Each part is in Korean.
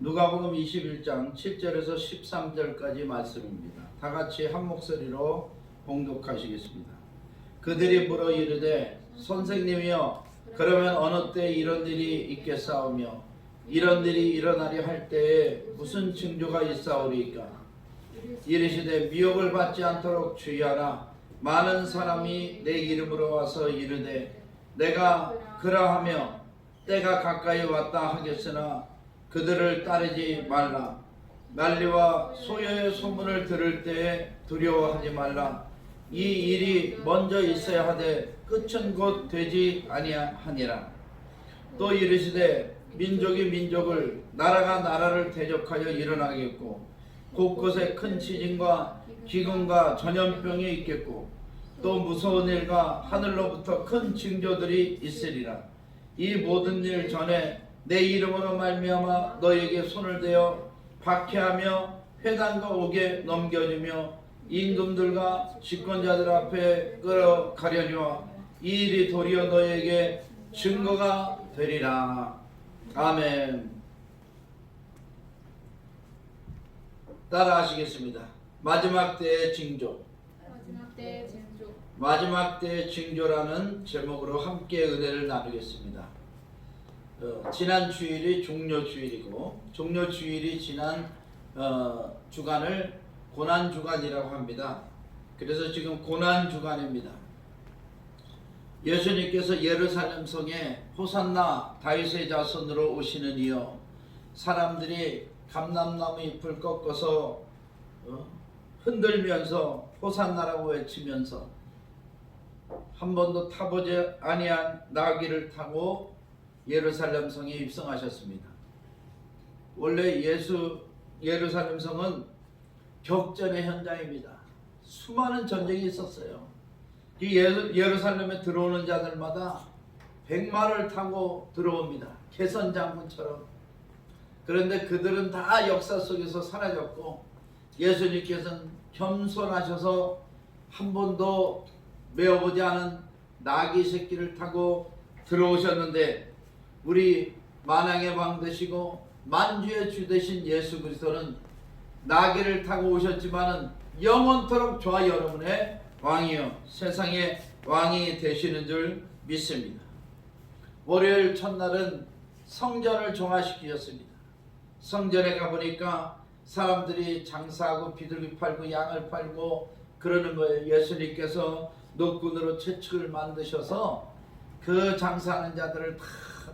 누가복음 21장 7절에서 13절까지 말씀입니다. 다 같이 한 목소리로 봉독하시겠습니다. 그들이 물어 이르되 선생님이여 그러면 어느 때 이런 일이 있겠사오며 이런 일이 일어나려 할 때에 무슨 징조가 있사오리까? 이르시되 미혹을 받지 않도록 주의하라. 많은 사람이 내 이름으로 와서 이르되 내가 그러하며 때가 가까이 왔다 하겠으나 그들을 따르지 말라. 난리와 소요의 소문을 들을 때에 두려워하지 말라. 이 일이 먼저 있어야 하되 끝은 곧 되지 아니하니라. 또 이르시되 민족이 민족을 나라가 나라를 대적하여 일어나겠고 곳곳에 큰 지진과 기근과 전염병이 있겠고 또 무서운 일과 하늘로부터 큰 징조들이 있으리라. 이 모든 일 전에 내 이름으로 말미암아 너에게 손을 대어 박해하며 회당과 옥에 넘겨주며 임금들과 집권자들 앞에 끌어가려니와 이 일이 도리어 너에게 증거가 되리라. 아멘. 따라 하시겠습니다. 마지막 때의 징조. 마지막 때의 징조라는 제목으로 함께 은혜를 나누겠습니다. 지난 주일이 종료주일이고 종료주일이 지난 주간을 고난주간이라고 합니다. 그래서 지금 고난주간입니다. 예수님께서 예루살렘 성에 호산나 다윗의 자손으로 오시는 이여 사람들이 감람나무 잎을 꺾어서 흔들면서 호산나라고 외치면서 한 번도 타보지 아니한 나귀를 타고 예루살렘 성에 입성하셨습니다. 원래 예루살렘 성은 격전의 현장입니다. 수많은 전쟁이 있었어요. 이 예루살렘에 들어오는 자들마다 백마를 타고 들어옵니다. 개선 장군처럼. 그런데 그들은 다 역사 속에서 사라졌고 예수님께서는 겸손하셔서 한 번도 메어보지 않은 나귀 새끼를 타고 들어오셨는데 우리 만왕의 왕 되시고 만주의 주 되신 예수 그리스도는 나귀를 타고 오셨지만은 영원토록 저와 여러분의 왕이요 세상의 왕이 되시는 줄 믿습니다. 월요일 첫날은 성전을 종화시키셨습니다. 성전에 가보니까 사람들이 장사하고 비둘기 팔고 양을 팔고 그러는 거예요. 예수님께서 노끈으로 채축을 만드셔서 그 장사하는 자들을 다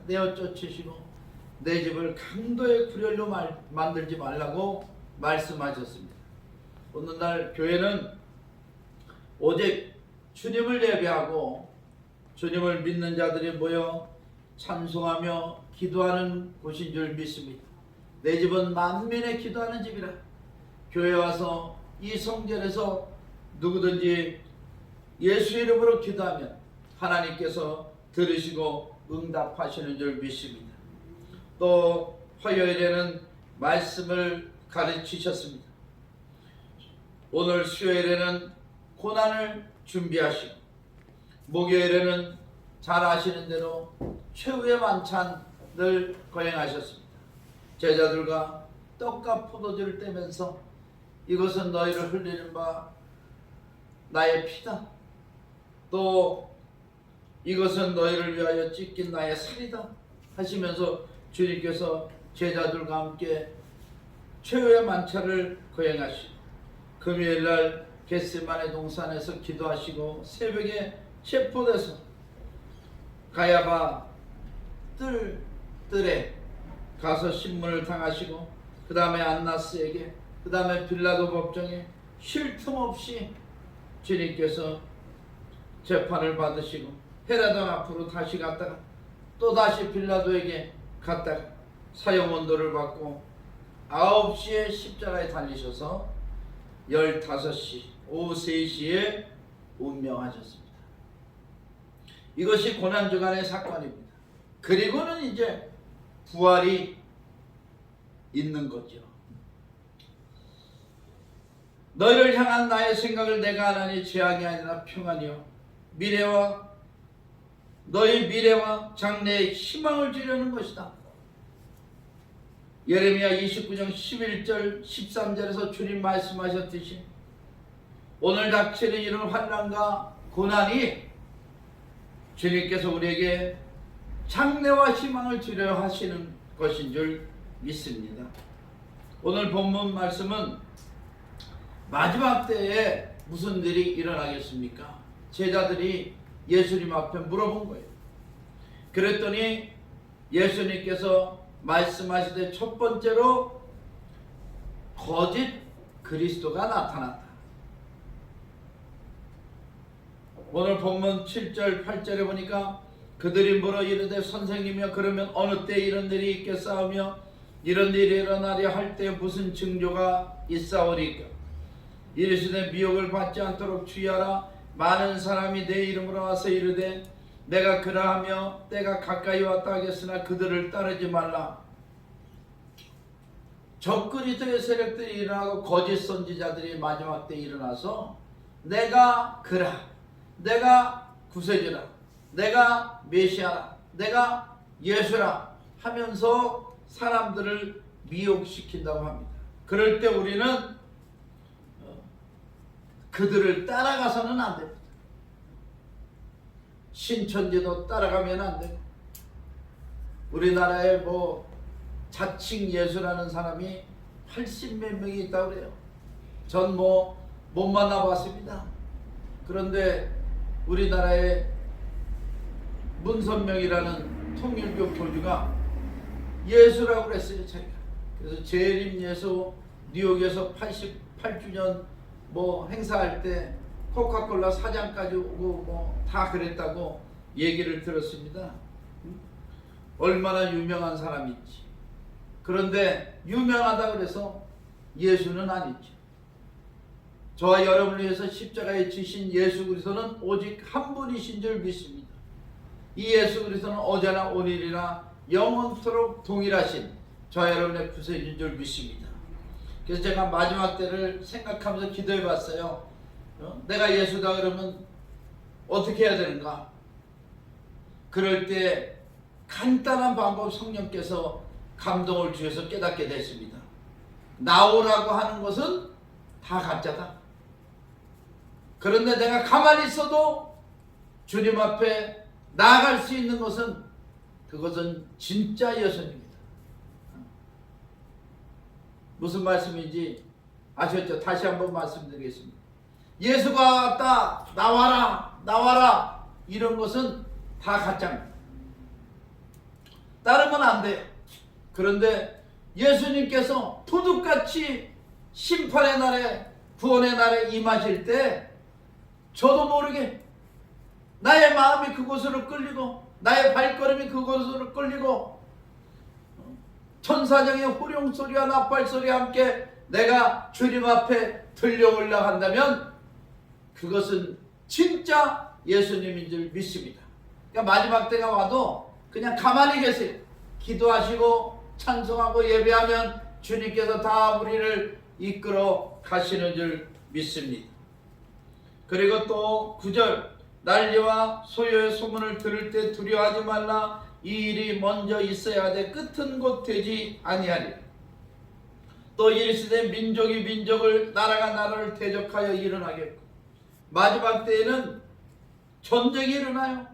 내어 쫓으시고 내 집을 강도의 구렬로 만들지 말라고 말씀하셨습니다. 오늘날 교회는 오직 주님을 예배하고 주님을 믿는 자들이 모여 찬송하며 기도하는 곳인 줄 믿습니다. 내 집은 만민의 기도하는 집이라. 교회 와서 이 성전에서 누구든지 예수 이름으로 기도하면 하나님께서 들으시고 응답하시는 줄 믿습니다. 또 화요일에는 말씀을 가르치셨습니다. 오늘 수요일에는 고난을 준비하시고 목요일에는 잘 아시는 대로 최후의 만찬을 거행하셨습니다. 제자들과 떡과 포도주를 떼면서 이것은 너희를 흘리는 바 나의 피다. 또 이것은 너희를 위하여 찢긴 나의 살이다 하시면서 주님께서 제자들과 함께 최후의 만찬을 거행하시고 금요일날 겟세마네 동산에서 기도하시고 새벽에 체포돼서 가야바 뜰에 가서 신문을 당하시고 그 다음에 안나스에게 그 다음에 빌라도 법정에 쉴 틈 없이 주님께서 재판을 받으시고 헤로당 앞으로 다시 갔다가 또 다시 빌라도에게 갔다가 사형원도를 받고 9시에 십자가에 달리셔서 15시 오후 3시에 운명하셨습니다. 이것이 고난주간의 사건입니다. 그리고는 이제 부활이 있는 거죠. 너희를 향한 나의 생각을 내가 하나니 재앙이 아니라 평안이요 미래와 너희 미래와 장래에 희망을 주려는 것이다. 예레미야 29장 11절 13절에서 주님 말씀하셨듯이 오늘 닥치는 이런 환난과 고난이 주님께서 우리에게 장래와 희망을 주려 하시는 것인 줄 믿습니다. 오늘 본문 말씀은 마지막 때에 무슨 일이 일어나겠습니까? 제자들이 예수님 앞에 물어본 거예요. 그랬더니 예수님께서 말씀하시되 첫 번째로 거짓 그리스도가 나타났다. 오늘 본문 7절 8절에 보니까 그들이 물어 이르되 선생님이여 그러면 어느 때 이런 일이 있겠사오며 이런 일이 일어나려 할 때 무슨 징조가 있사오리까? 이르시되 미혹을 받지 않도록 주의하라. 많은 사람이 내 이름으로 와서 이르되 내가 그러하며 때가 가까이 왔다 하겠으나 그들을 따르지 말라. 적그리스도의 세력들이 일어나고 거짓 선지자들이 마지막 때 일어나서 내가 그라, 내가 구세주라, 내가 메시아라, 내가 예수라 하면서 사람들을 미혹시킨다고 합니다. 그럴 때 우리는 그들을 따라가서는 안 됩니다. 신천지도 따라가면 안 되고, 우리나라에 자칭 예수라는 사람이 80몇 명이 있다고 그래요. 전 못 만나봤습니다. 그런데 우리나라에 문선명이라는 통일교 교주가 예수라고 그랬어요, 자기가. 그래서 재림 예수 뉴욕에서 88주년 행사할 때 코카콜라 사장까지 오고 다 그랬다고 얘기를 들었습니다. 얼마나 유명한 사람인지. 그런데 유명하다 그래서 예수는 아니죠. 저와 여러분을 위해서 십자가에 지신 예수 그리스도는 오직 한 분이신 줄 믿습니다. 이 예수 그리스도는 어제나 오늘이나 영원토록 동일하신 저와 여러분의 구세주인 줄 믿습니다. 그래서 제가 마지막 때를 생각하면서 기도해 봤어요. 내가 예수다 그러면 어떻게 해야 되는가? 그럴 때 간단한 방법 성령께서 감동을 주셔서 깨닫게 됐습니다. 나오라고 하는 것은 다 가짜다. 그런데 내가 가만히 있어도 주님 앞에 나아갈 수 있는 것은 그것은 진짜 예수님입니다. 무슨 말씀인지 아셨죠? 다시 한번 말씀드리겠습니다. 예수가 왔다, 나와라, 나와라, 이런 것은 다 가짜입니다. 따르면 안 돼요. 그런데 예수님께서 도둑같이 심판의 날에, 구원의 날에 임하실 때 저도 모르게 나의 마음이 그곳으로 끌리고 나의 발걸음이 그곳으로 끌리고 천사장의 호령소리와 나팔소리와 함께 내가 주님 앞에 들려오려 한다면 그것은 진짜 예수님인 줄 믿습니다. 그러니까 마지막 때가 와도 그냥 가만히 계세요. 기도하시고 찬송하고 예배하면 주님께서 다 우리를 이끌어 가시는 줄 믿습니다. 그리고 또 9절 난리와 소요의 소문을 들을 때 두려워하지 말라. 이 일이 먼저 있어야 돼 끝은 곧 되지 아니하리. 또 이르시되 민족이 민족을 나라가 나라를 대적하여 일어나겠고 마지막 때에는 전쟁이 일어나요.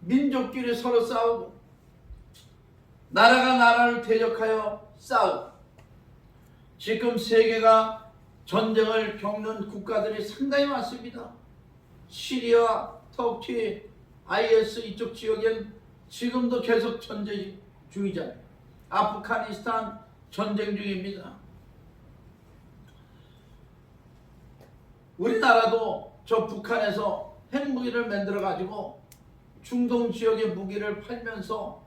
민족끼리 서로 싸우고 나라가 나라를 대적하여 싸우고 지금 세계가 전쟁을 겪는 국가들이 상당히 많습니다. 시리아, 터키, IS 이쪽 지역엔 지금도 계속 전쟁 중이잖아요. 아프가니스탄 전쟁 중입니다. 우리나라도 저 북한에서 핵무기를 만들어 가지고 중동 지역의 무기를 팔면서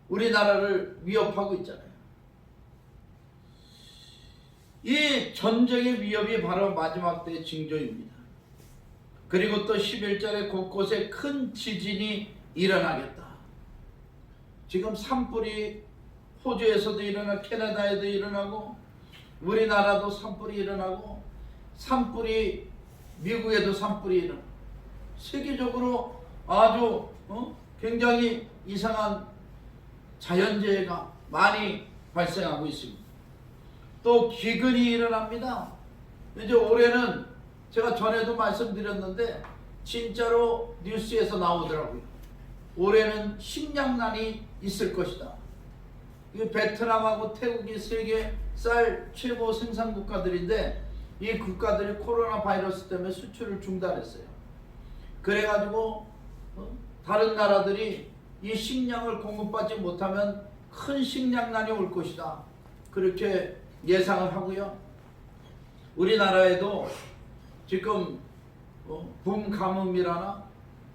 우리나라를 위협하고 있잖아요. 이 전쟁의 위협이 바로 마지막 때의 징조입니다. 그리고 또 11절에 곳곳에 큰 지진이 일어나겠다. 지금 산불이 호주에서도 일어나고 캐나다에도 일어나고 우리나라도 산불이 일어나고 산불이 미국에도 산불이 일어나고 세계적으로 아주 굉장히 이상한 자연재해가 많이 발생하고 있습니다. 또 기근이 일어납니다. 이제 올해는 제가 전에도 말씀드렸는데 진짜로 뉴스에서 나오더라고요. 올해는 식량난이 있을 것이다. 이 베트남하고 태국이 세계 쌀 최고 생산 국가들인데 이 국가들이 코로나 바이러스 때문에 수출을 중단했어요. 그래가지고 다른 나라들이 이 식량을 공급받지 못하면 큰 식량난이 올 것이다. 그렇게 예상을 하고요. 우리나라에도 지금 봄 가뭄이라나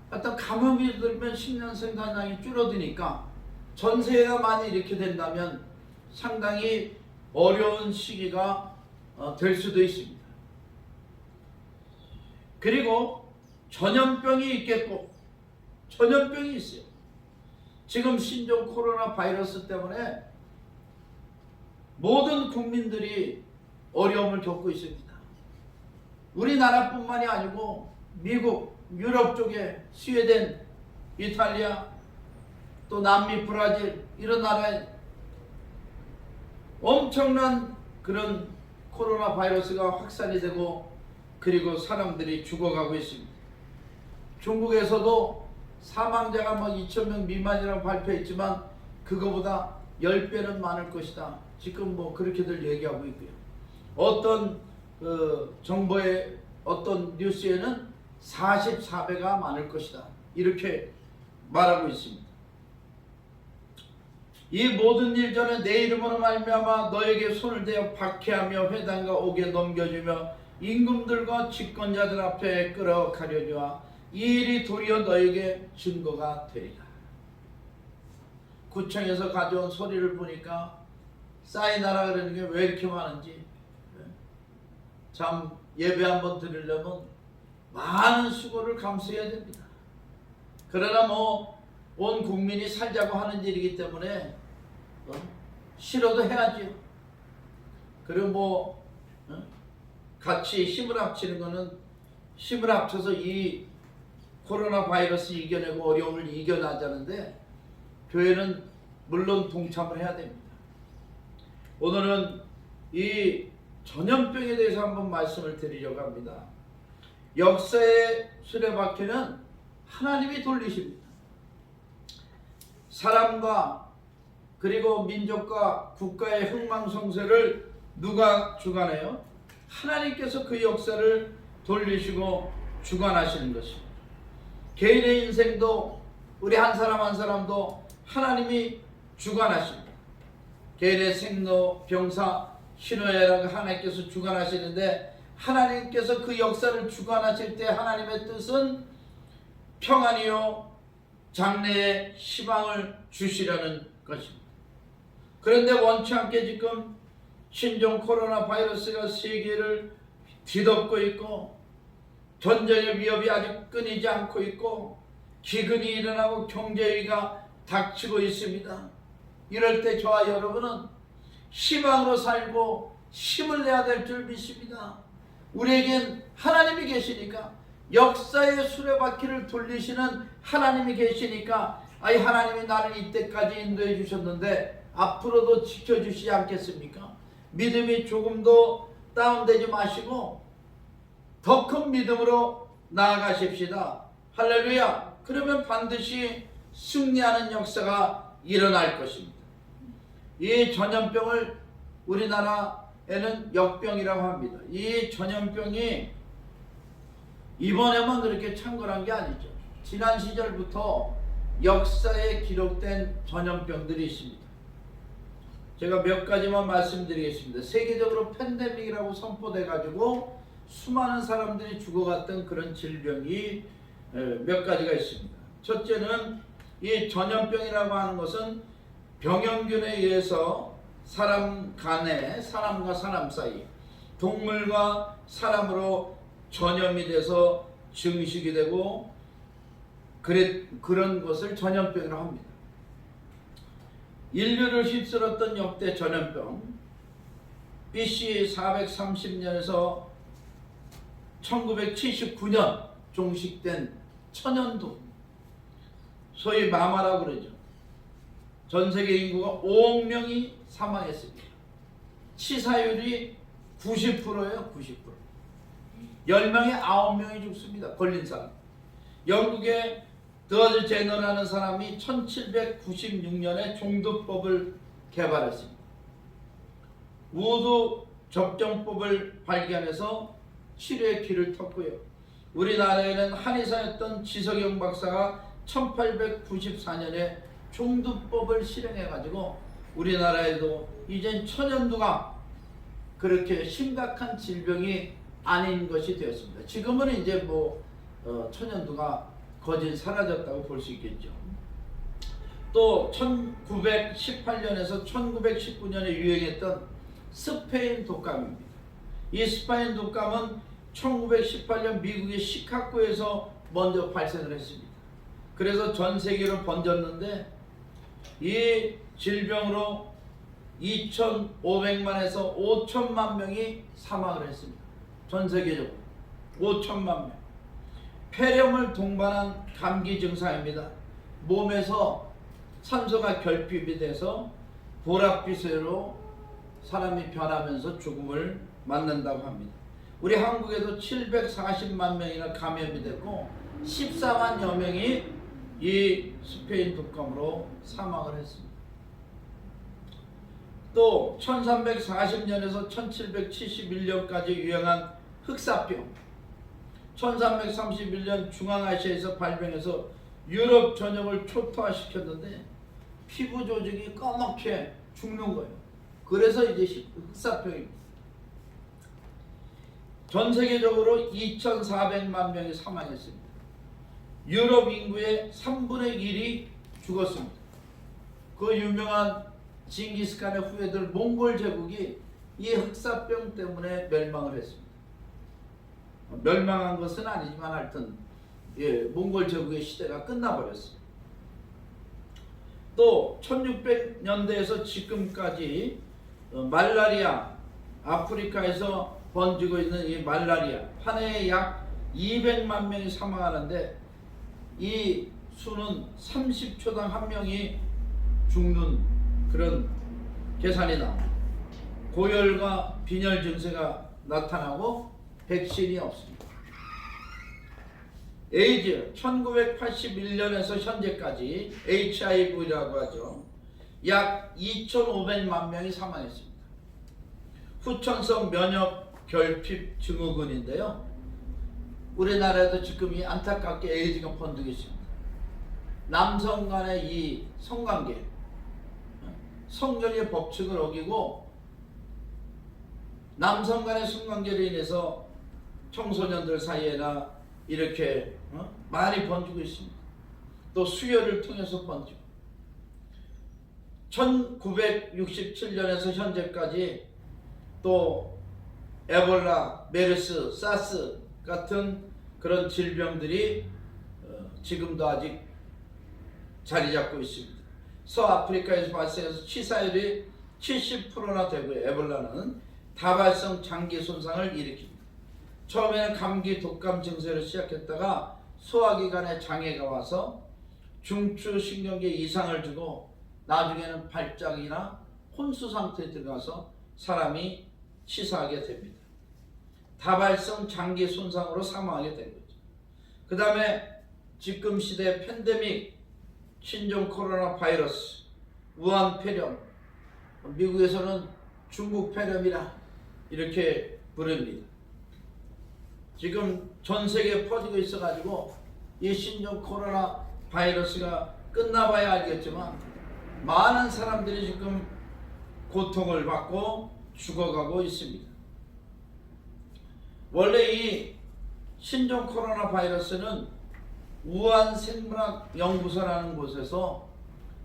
어떤 가뭄이 들면 식량 생산량이 줄어드니까 전세가 많이 이렇게 된다면 상당히 어려운 시기가 될 수도 있습니다. 그리고 전염병이 있겠고, 전염병이 있어요. 지금 신종 코로나 바이러스 때문에 모든 국민들이 어려움을 겪고 있습니다. 우리나라뿐만이 아니고 미국, 유럽 쪽에 스웨덴, 이탈리아, 또 남미, 브라질 이런 나라에 엄청난 그런 코로나 바이러스가 확산이 되고 그리고 사람들이 죽어가고 있습니다. 중국에서도 사망자가 2,000명 미만이라고 발표했지만 그거보다 10배는 많을 것이다. 지금 그렇게들 얘기하고 있고요. 어떤 정보의 어떤 뉴스에는 44배가 많을 것이다. 이렇게 말하고 있습니다. 이 모든 일 전에 내 이름으로 말미암아 너에게 손을 대어 박해하며 회당과 옥에 넘겨주며 임금들과 집권자들 앞에 끌어가려니와 이 일이 도리어 너에게 증거가 되리라. 구청에서 가져온 소리를 보니까 쌓이나라 그러는 게 왜 이렇게 많은지 참 예배 한번 드리려면 많은 수고를 감수해야 됩니다. 그러나 온 국민이 살자고 하는 일이기 때문에 싫어도 해야지요. 그리고 같이 힘을 합치는 거는 힘을 합쳐서 이 코로나 바이러스 이겨내고 어려움을 이겨나자는데 교회는 물론 동참을 해야 됩니다. 오늘은 이 전염병에 대해서 한번 말씀을 드리려고 합니다. 역사의 수레바퀴는 하나님이 돌리십니다. 사람과 그리고 민족과 국가의 흥망성쇠를 누가 주관해요? 하나님께서 그 역사를 돌리시고 주관하시는 것입니다. 개인의 인생도 우리 한 사람 한 사람도 하나님이 주관하십니다. 개인의 생로, 병사, 희노애락 하나님께서 주관하시는데 하나님께서 그 역사를 주관하실 때 하나님의 뜻은 평안이요 장래의 희망을 주시려는 것입니다. 그런데 원치 않게 지금 신종 코로나 바이러스가 세계를 뒤덮고 있고 전쟁의 위협이 아직 끊이지 않고 있고 기근이 일어나고 경제위기가 닥치고 있습니다. 이럴 때 저와 여러분은 희망으로 살고 힘을 내야 될 줄 믿습니다. 우리에겐 하나님이 계시니까 역사의 수레바퀴를 돌리시는 하나님이 계시니까 하나님이 나를 이때까지 인도해 주셨는데 앞으로도 지켜주시지 않겠습니까? 믿음이 조금도 다운되지 마시고 더 큰 믿음으로 나아가십시다. 할렐루야. 그러면 반드시 승리하는 역사가 일어날 것입니다. 이 전염병을 우리나라에는 역병이라고 합니다. 이 전염병이 이번에만 그렇게 창궐한 게 아니죠. 지난 시절부터 역사에 기록된 전염병들이 있습니다. 제가 몇 가지만 말씀드리겠습니다. 세계적으로 팬데믹이라고 선포돼 가지고 수많은 사람들이 죽어갔던 그런 질병이 몇 가지가 있습니다. 첫째는 이 전염병이라고 하는 것은 병영균에 의해서 사람 간에 사람과 사람 사이, 동물과 사람으로 전염이 돼서 증식이 되고 그런 것을 전염병이라고 합니다. 인류를 휩쓸었던 역대 전염병 BC 430년에서 1979년 종식된 천연두, 소위 마마라고 그러죠. 전 세계 인구가 5억 명이 사망했습니다. 치사율이 90%예요. 90%. 10명에 9명이 죽습니다. 걸린 사람. 영국의 더즈 제너라는 사람이 1796년에 종두법을 개발했습니다. 우두 접종법을 발견해서 치료의 길을 텄고요. 우리나라에는 한의사였던 지석영 박사가 1894년에 종두법을 실행해가지고 우리나라에도 이젠 천연두가 그렇게 심각한 질병이 아닌 것이 되었습니다. 지금은 이제 천연두가 거진 사라졌다고 볼 수 있겠죠. 또 1918년에서 1919년에 유행했던 스페인 독감입니다. 이 스페인 독감은 1918년 미국의 시카고에서 먼저 발생을 했습니다. 그래서 전 세계로 번졌는데 이 질병으로 2,500만에서 5천만 명이 사망을 했습니다. 전 세계적으로 5천만 명. 폐렴을 동반한 감기 증상입니다. 몸에서 산소가 결핍이 돼서 보랏빛으로 사람이 변하면서 죽음을 맞는다고 합니다. 우리 한국에도 740만 명이나 감염이 됐고 14만여 명이 이 스페인 독감으로 사망을 했습니다. 또 1340년에서 1771년까지 유행한 흑사병, 1331년 중앙아시아에서 발병해서 유럽 전역을 초토화시켰는데 피부 조직이 까맣게 죽는 거예요. 그래서 이제 흑사병입니다. 전 세계적으로 2,400만 명이 사망했습니다. 유럽 인구의 3분의 1이 죽었습니다. 그 유명한 징기스칸의 후예들 몽골 제국이 이 흑사병 때문에 멸망을 했습니다. 멸망한 것은 아니지만 하여튼 몽골 제국의 시대가 끝나버렸습니다. 또 1600년대에서 지금까지 말라리아, 아프리카에서 번지고 있는 이 말라리아, 한 해에 약 200만 명이 사망하는데 이 수는 30초당 한 명이 죽는 그런 계산이 나옵니다. 고열과 빈혈 증세가 나타나고 백신이 없습니다. 에이즈 1981년에서 현재까지 HIV라고 하죠. 약 2,500만 명이 사망했습니다. 후천성 면역 결핍 증후군인데요. 우리나라에도 지금 이 안타깝게 에이즈가 번지고 있습니다. 남성 간의 이 성관계, 성전의 법칙을 어기고 남성 간의 성관계로 인해서 청소년들 사이에나 이렇게 많이 번지고 있습니다. 또 수혈을 통해서 번지고 1967년에서 현재까지 또 에볼라, 메르스, 사스 같은 그런 질병들이 지금도 아직 자리 잡고 있습니다. 서아프리카에서 발생해서 치사율이 70%나 되고요. 에볼라는 다발성 장기 손상을 일으킵니다. 처음에는 감기, 독감 증세로 시작했다가 소화기관에 장애가 와서 중추신경계 이상을 주고 나중에는 발작이나 혼수 상태에 들어가서 사람이 치사하게 됩니다. 다발성 장기 손상으로 사망하게 된 거죠. 그 다음에 지금 시대 팬데믹, 신종 코로나 바이러스, 우한 폐렴, 미국에서는 중국 폐렴이라 이렇게 부릅니다. 지금 전 세계에 퍼지고 있어가지고 이 신종 코로나 바이러스가 끝나봐야 알겠지만 많은 사람들이 지금 고통을 받고 죽어가고 있습니다. 원래 이 신종 코로나 바이러스는 우한 생물학 연구소라는 곳에서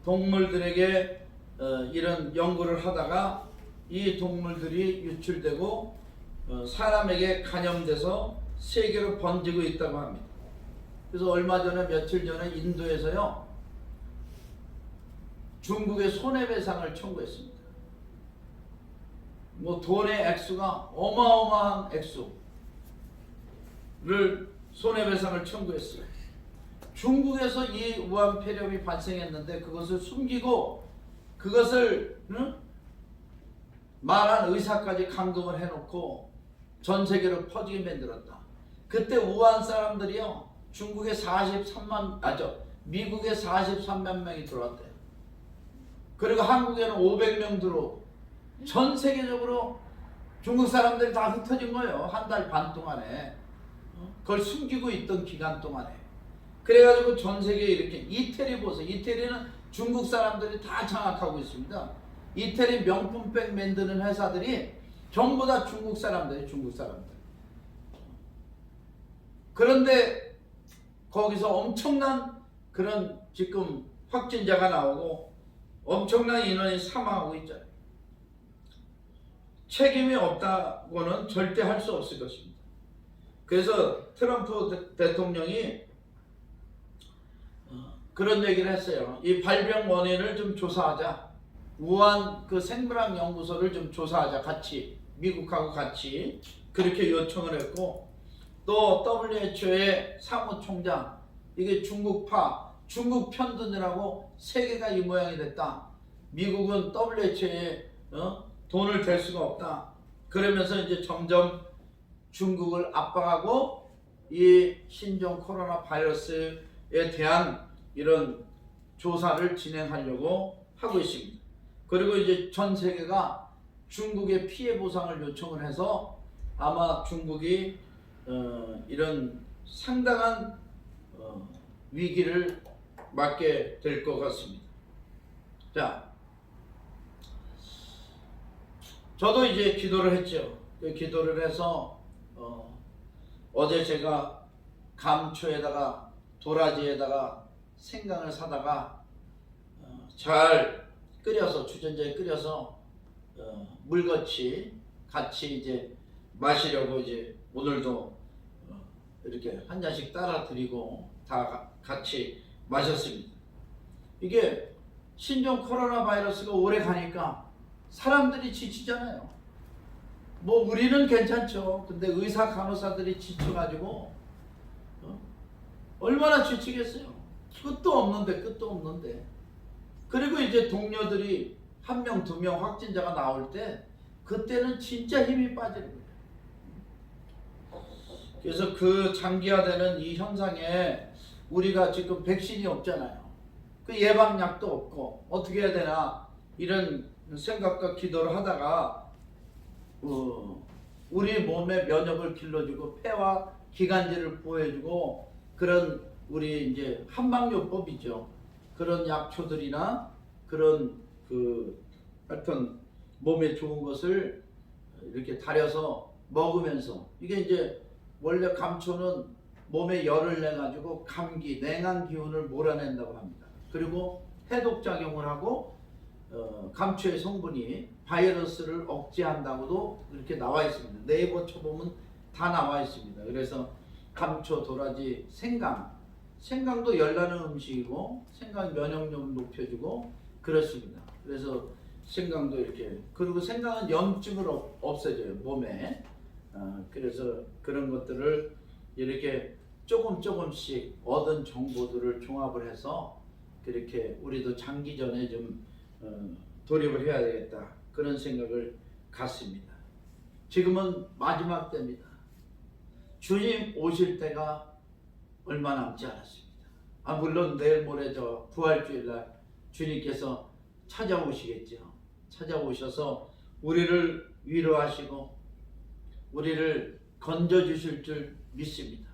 동물들에게 이런 연구를 하다가 이 동물들이 유출되고 사람에게 감염돼서 세계로 번지고 있다고 합니다. 그래서 얼마 전에 며칠 전에 인도에서요 중국의 손해배상을 청구했습니다. 돈의 액수가 어마어마한 액수를 손해배상을 청구했어요. 중국에서 이 우한 폐렴이 발생했는데 그것을 숨기고 그것을 말한 의사까지 감동을 해놓고 전 세계로 퍼지게 만들었다. 그때 우한 사람들이요, 중국에 43만, 미국에 43만 명이 들어왔대요. 그리고 한국에는 500명 들어오고, 전 세계적으로 중국 사람들이 다 흩어진 거예요. 한 달 반 동안에. 그걸 숨기고 있던 기간 동안에. 그래가지고 전 세계에 이렇게, 이태리 보세요. 이태리는 중국 사람들이 다 장악하고 있습니다. 이태리 명품백 만드는 회사들이 전부 다 중국 사람들. 그런데 거기서 엄청난 그런 지금 확진자가 나오고 엄청난 인원이 사망하고 있잖아요. 책임이 없다고는 절대 할 수 없을 것입니다. 그래서 트럼프 대통령이 그런 얘기를 했어요. 이 발병 원인을 좀 조사하자. 우한 그 생물학 연구소를 좀 조사하자. 같이, 미국하고 같이 그렇게 요청을 했고, 또 WHO의 사무총장, 이게 중국파, 중국 편드느라고 세계가 이 모양이 됐다. 미국은 WHO에 돈을 댈 수가 없다. 그러면서 이제 점점 중국을 압박하고 이 신종 코로나 바이러스에 대한 이런 조사를 진행하려고 하고 있습니다. 그리고 이제 전 세계가 중국의 피해 보상을 요청을 해서 아마 중국이 이런 상당한 위기를 맞게 될 것 같습니다. 자, 저도 이제 기도를 했죠. 그 기도를 해서 어제 제가 감초에다가 도라지에다가 생강을 사다가 잘 끓여서, 주전자에 끓여서 물같이 같이 이제 마시려고 이제 오늘도 이렇게 한 잔씩 따라 드리고 다 같이 마셨습니다. 이게 신종 코로나 바이러스가 오래 가니까 사람들이 지치잖아요. 뭐 우리는 괜찮죠. 근데 의사 간호사들이 지쳐가지고 얼마나 지치겠어요. 끝도 없는데. 그리고 이제 동료들이 한 명, 두 명 확진자가 나올 때 그때는 진짜 힘이 빠지는 거예요. 그래서 그 장기화되는 이 현상에 우리가 지금 백신이 없잖아요. 그 예방약도 없고 어떻게 해야 되나 이런 생각과 기도를 하다가 우리 몸의 면역을 길러주고 폐와 기관지를 보호해주고 그런 우리 이제 한방요법이죠. 그런 약초들이나 그런 하여튼 몸에 좋은 것을 이렇게 달여서 먹으면서, 이게 이제 원래 감초는 몸에 열을 내 가지고 감기, 냉한 기운을 몰아낸다고 합니다. 그리고 해독 작용을 하고 감초의 성분이 바이러스를 억제한다고도 이렇게 나와 있습니다. 네이버 쳐보면 다 나와 있습니다. 그래서 감초, 도라지, 생강도 열나는 음식이고 생강 면역력을 높여주고 그렇습니다. 그래서 생강도 이렇게, 그리고 생강은 염증을 없애줘요, 몸에. 그래서 그런 것들을 이렇게 조금씩 얻은 정보들을 종합을 해서 그렇게 우리도 장기전에 좀 돌입을 해야 되겠다, 그런 생각을 갖습니다. 지금은 마지막 때입니다. 주님 오실 때가 얼마 남지 않았습니다. 물론 내일 모레 저 부활주일날 주님께서 찾아오시겠죠. 찾아오셔서 우리를 위로하시고 우리를 건져주실 줄 믿습니다.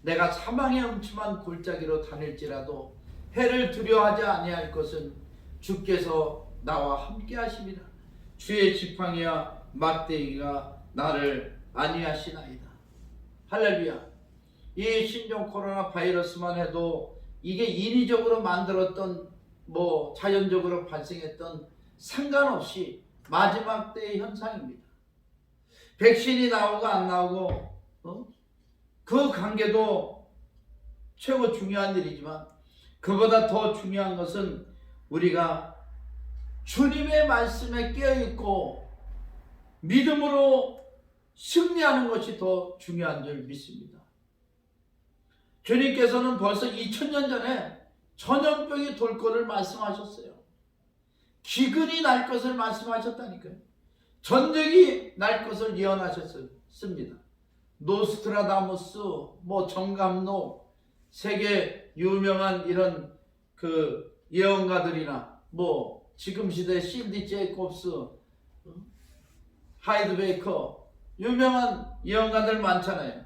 내가 사망의 음침한 골짜기로 다닐지라도 해를 두려워하지 아니할 것은 주께서 나와 함께 하십니다. 주의 지팡이와 막대기가 나를 안위하시나이다. 할렐루야. 이 신종 코로나 바이러스만 해도 이게 인위적으로 만들었던 자연적으로 발생했던 상관없이 마지막 때의 현상입니다. 백신이 나오고 안 나오고 그 관계도 최고 중요한 일이지만 그보다 더 중요한 것은 우리가 주님의 말씀에 깨어있고 믿음으로 승리하는 것이 더 중요한 줄 믿습니다. 주님께서는 벌써 2000년 전에 전염병이 돌 것을 말씀하셨어요. 기근이 날 것을 말씀하셨다니까요. 전쟁이 날 것을 예언하셨습니다. 노스트라다무스, 정감록, 세계 유명한 이런 그 예언가들이나 지금 시대 CD 제이콥스, 하이드베이커, 유명한 예언가들 많잖아요.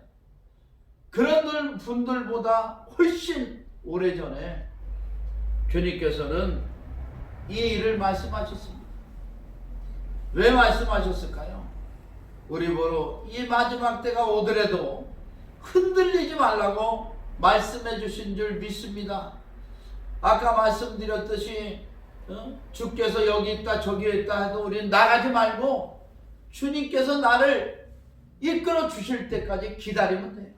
그런 분들보다 훨씬 오래전에 주님께서는 이 일을 말씀하셨습니다. 왜 말씀하셨을까요? 우리 보러 이 마지막 때가 오더라도 흔들리지 말라고 말씀해 주신 줄 믿습니다. 아까 말씀드렸듯이 주께서 여기 있다 저기 있다 해도 우리는 나가지 말고 주님께서 나를 이끌어 주실 때까지 기다리면 돼요.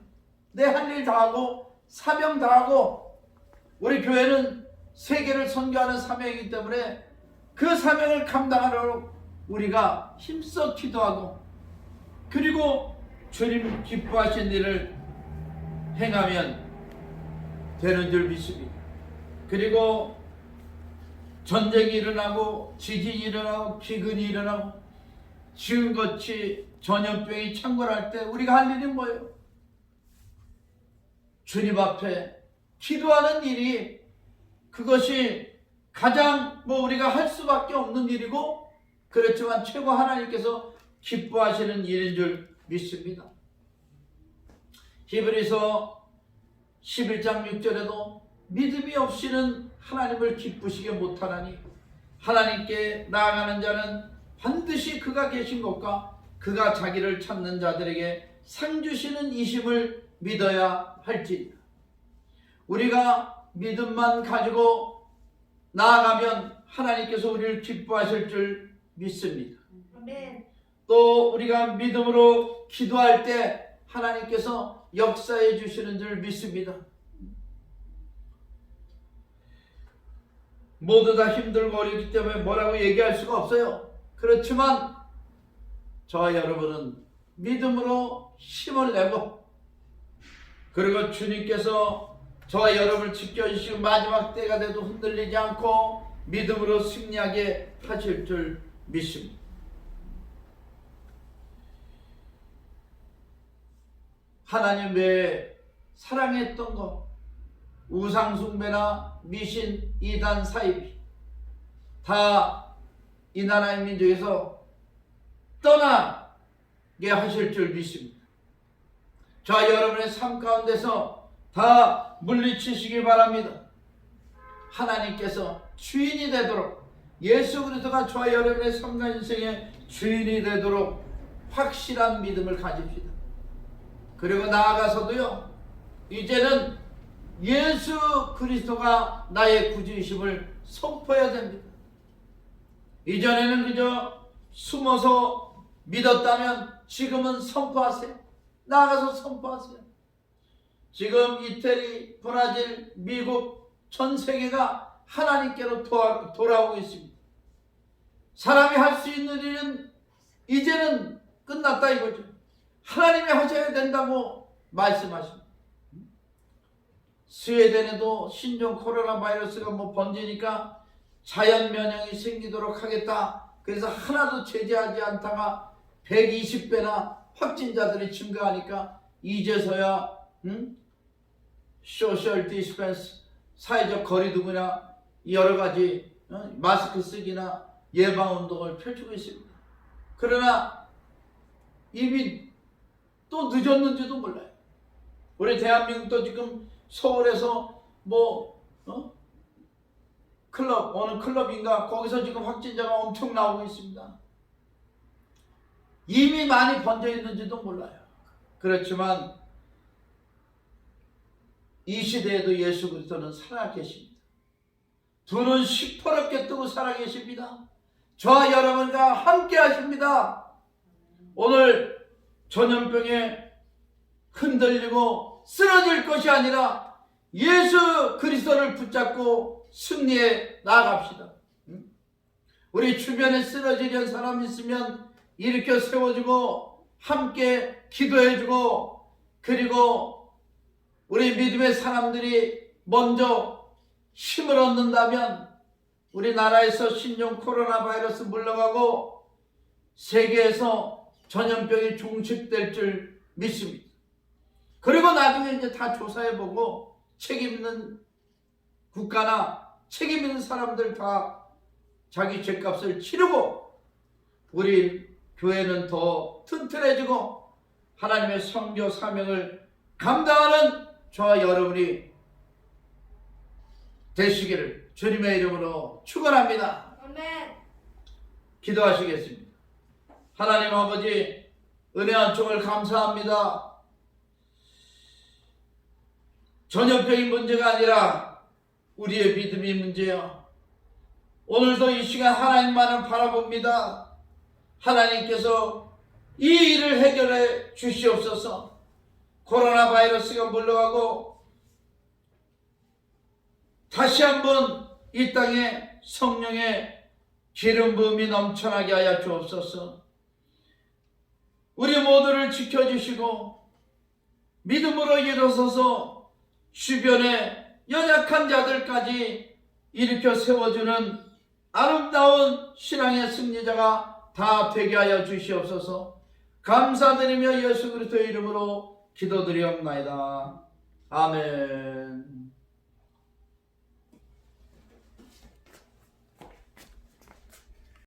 내 할 일 다하고 사명 다하고, 우리 교회는 세계를 선교하는 사명이기 때문에 그 사명을 감당하려고 우리가 힘써 기도하고, 그리고 주님 기뻐하신 일을 행하면 되는 줄 믿습니다. 그리고 전쟁이 일어나고 지진이 일어나고 기근이 일어나고 지금같이 전염병이 창궐할 때 우리가 할 일이 뭐예요? 주님 앞에 기도하는 일이, 그것이 가장 우리가 할 수밖에 없는 일이고, 그렇지만 최고 하나님께서 기뻐하시는 일인 줄 믿습니다. 히브리서 11장 6절에도 믿음이 없이는 하나님을 기쁘시게 못하나니 하나님께 나아가는 자는 반드시 그가 계신 것과 그가 자기를 찾는 자들에게 상 주시는 이심을 믿어야 할지니라. 우리가 믿음만 가지고 나아가면 하나님께서 우리를 기뻐하실 줄 믿습니다. 아멘. 또 우리가 믿음으로 기도할 때 하나님께서 역사해 주시는 줄 믿습니다. 모두 다 힘들고 어렵기 때문에 뭐라고 얘기할 수가 없어요. 그렇지만 저와 여러분은 믿음으로 힘을 내고, 그리고 주님께서 저와 여러분을 지켜주시고 마지막 때가 돼도 흔들리지 않고 믿음으로 승리하게 하실 줄 믿습니다. 하나님 외에 사랑했던 것, 우상숭배나 미신, 이단, 사이비, 다 이 나라의 민족에서 떠나게 하실 줄 믿습니다. 저와 여러분의 삶 가운데서 다 물리치시기 바랍니다. 하나님께서 주인이 되도록, 예수 그리스도가 저와 여러분의 삶과 인생의 주인이 되도록 확실한 믿음을 가집시다. 그리고 나아가서도요, 이제는 예수 그리스도가 나의 구주이심을 선포해야 됩니다. 이전에는 그저 숨어서 믿었다면 지금은 선포하세요. 나아가서 선포하세요. 지금 이태리, 브라질, 미국, 전 세계가 하나님께로 돌아오고 있습니다. 사람이 할 수 있는 일은 이제는 끝났다 이거죠. 하나님이 하셔야 된다고 말씀하십니다. 스웨덴에도 신종 코로나 바이러스가 번지니까 자연 면역이 생기도록 하겠다. 그래서 하나도 제재하지 않다가 120배나 확진자들이 증가하니까 이제서야 소셜 디스펜스, 사회적 거리두기나 여러 가지 마스크 쓰기나 예방 운동을 펼치고 있습니다. 그러나 이미 또 늦었는지도 몰라요. 우리 대한민국도 지금 서울에서 클럽, 어느 클럽인가 거기서 지금 확진자가 엄청 나오고 있습니다. 이미 많이 번져 있는지도 몰라요. 그렇지만 이 시대에도 예수 그리스도는 살아계십니다. 두 눈 시퍼렇게 뜨고 살아계십니다. 저와 여러분과 함께 하십니다. 오늘 전염병에 흔들리고 쓰러질 것이 아니라 예수 그리스도를 붙잡고 승리해 나아갑시다. 우리 주변에 쓰러지려는 사람 있으면 일으켜 세워주고 함께 기도해주고, 그리고 우리 믿음의 사람들이 먼저 힘을 얻는다면 우리나라에서 신종 코로나 바이러스 물러가고 세계에서 전염병이 종식될 줄 믿습니다. 그리고 나중에 이제 다 조사해보고 책임 있는 국가나 책임 있는 사람들 다 자기 죗값을 치르고 우리 교회는 더 튼튼해지고 하나님의 선교 사명을 감당하는 저와 여러분이 되시기를 주님의 이름으로 축원합니다. 아멘. 기도하시겠습니다. 하나님 아버지, 은혜 한 총을 감사합니다. 전염병이 문제가 아니라 우리의 믿음이 문제요. 오늘도 이 시간 하나님만을 바라봅니다. 하나님께서 이 일을 해결해 주시옵소서. 코로나 바이러스가 물러가고 다시 한번 이 땅에 성령의 기름 부음이 넘쳐나게 하여 주옵소서. 우리 모두를 지켜주시고 믿음으로 일어서서 주변에 연약한 자들까지 일으켜 세워주는 아름다운 신앙의 승리자가 다 되게 하여 주시옵소서. 감사드리며 예수 그리스도의 이름으로 기도드리옵나이다. 아멘.